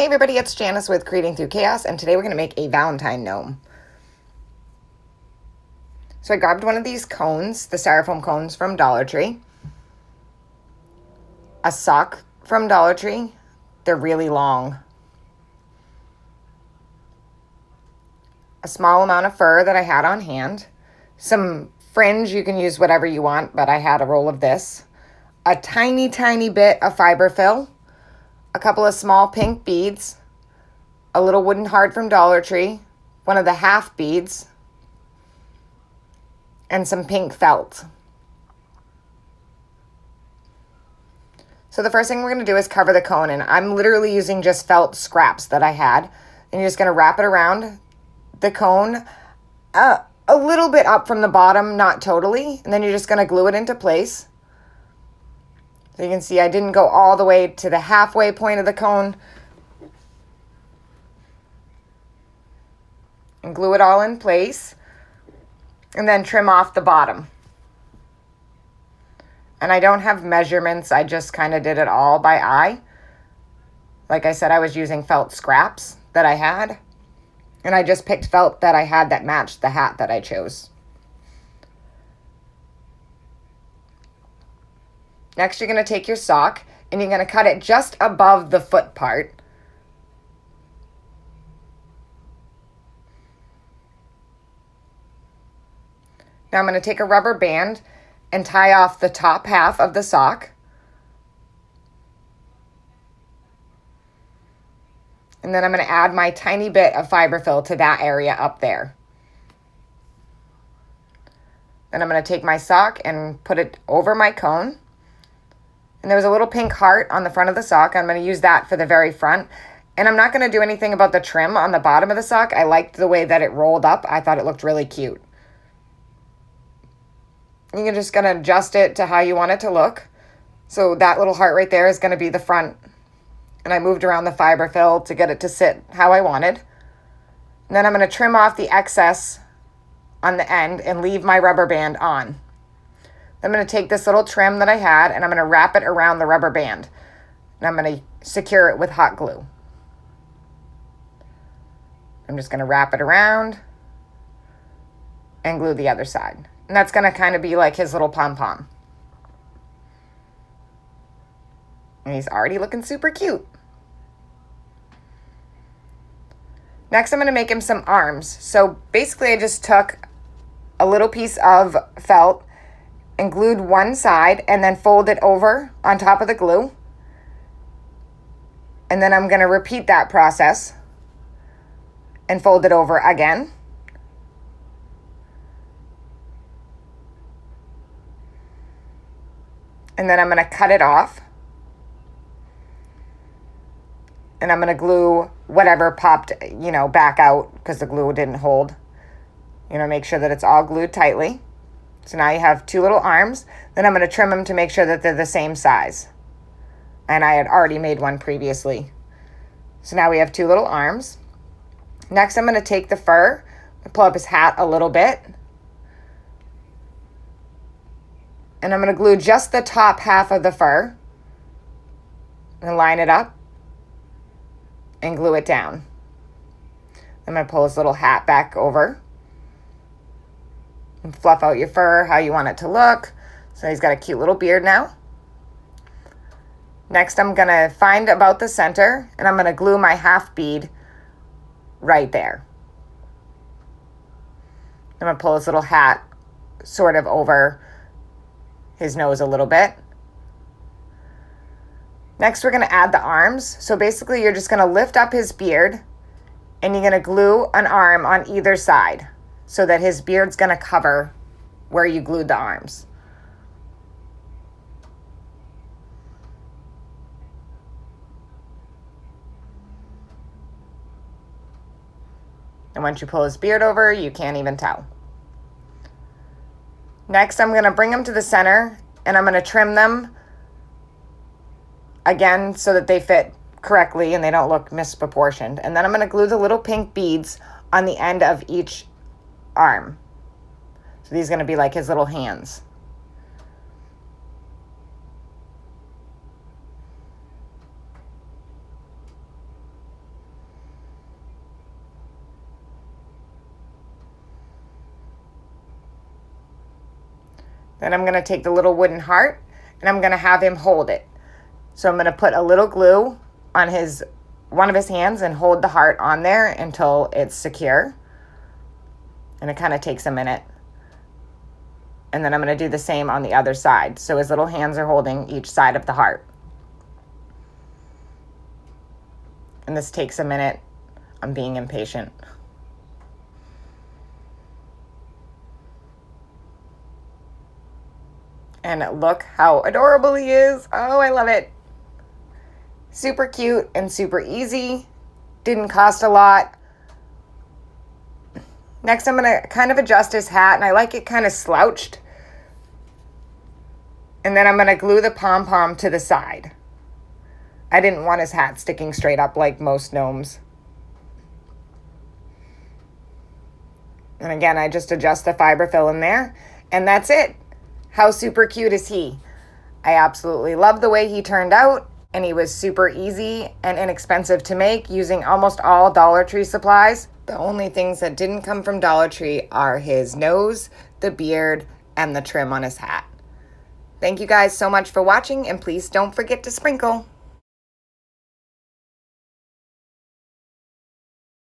Hey everybody, it's Janice with Creating Through Chaos, and today we're going to make a Valentine gnome. So I grabbed one of these cones, the styrofoam cones from Dollar Tree, a sock from Dollar Tree, they're really long, a small amount of fur that I had on hand, some fringe, you can use whatever you want, but I had a roll of this, a tiny bit of fiberfill, a couple of small pink beads, a little wooden heart from Dollar Tree, one of the half beads, and some pink felt. So the first thing we're going to do is cover the cone, and I'm literally using just felt scraps that I had. And you're just going to wrap it around the cone a little bit up from the bottom, not totally, and then you're just going to glue it into place. So you can see I didn't go all the way to the halfway point of the cone. And glue it all in place. And then trim off the bottom. And I don't have measurements. I just kind of did it all by eye. Like I said, I was using felt scraps that I had. And I just picked felt that I had that matched the hat that I chose. Next, you're going to take your sock and you're going to cut it just above the foot part. Now I'm going to take a rubber band and tie off the top half of the sock. And then I'm going to add my tiny bit of fiberfill to that area up there. Then I'm going to take my sock and put it over my cone. And there was a little pink heart on the front of the sock. I'm going to use that for the very front. And I'm not going to do anything about the trim on the bottom of the sock. I liked the way that it rolled up. I thought it looked really cute. You're just going to adjust it to how you want it to look. So that little heart right there is going to be the front. And I moved around the fiberfill to get it to sit how I wanted. And then I'm going to trim off the excess on the end and leave my rubber band on. I'm going to take this little trim that I had and I'm going to wrap it around the rubber band. And I'm going to secure it with hot glue. I'm just going to wrap it around and glue the other side. And that's going to kind of be like his little pom-pom. And he's already looking super cute. Next, I'm going to make him some arms. So basically, I just took a little piece of felt and glued one side and then fold it over on top of the glue. And then I'm going to repeat that process and fold it over again. And then I'm going to cut it off. And I'm going to glue whatever popped, back out because the glue didn't hold. Make sure that it's all glued tightly. So now you have two little arms. Then I'm going to trim them to make sure that they're the same size. And I had already made one previously. So now we have two little arms. Next, I'm going to take the fur, pull up his hat a little bit. And I'm going to glue just the top half of the fur. And line it up. And glue it down. I'm going to pull his little hat back over. And fluff out your fur how you want it to look. So he's got a cute little beard now. Next, I'm going to find about the center. And I'm going to glue my half bead right there. I'm going to pull his little hat sort of over his nose a little bit. Next, we're going to add the arms. So basically, you're just going to lift up his beard and you're going to glue an arm on either side so that his beard's going to cover where you glued the arms. And once you pull his beard over, you can't even tell. Next, I'm going to bring them to the center and I'm going to trim them again so that they fit correctly and they don't look misproportioned. And then I'm going to glue the little pink beads on the end of each arm. So these are going to be like his little hands. Then I'm going to take the little wooden heart and I'm going to have him hold it. So I'm going to put a little glue on one of his hands and hold the heart on there until it's secure. And it kind of takes a minute. And then I'm going to do the same on the other side. So his little hands are holding each side of the heart. And this takes a minute. I'm being impatient. And look how adorable he is. Oh, I love it. Super cute and super easy. Didn't cost a lot. Next, I'm going to kind of adjust his hat, and I like it kind of slouched. And then I'm going to glue the pom-pom to the side. I didn't want his hat sticking straight up like most gnomes. And again, I just adjust the fiberfill in there, and that's it. How super cute is he? I absolutely love the way he turned out, and he was super easy and inexpensive to make using almost all Dollar Tree supplies. The only things that didn't come from Dollar Tree are his nose, the beard, and the trim on his hat. Thank you guys so much for watching, and please don't forget to sprinkle.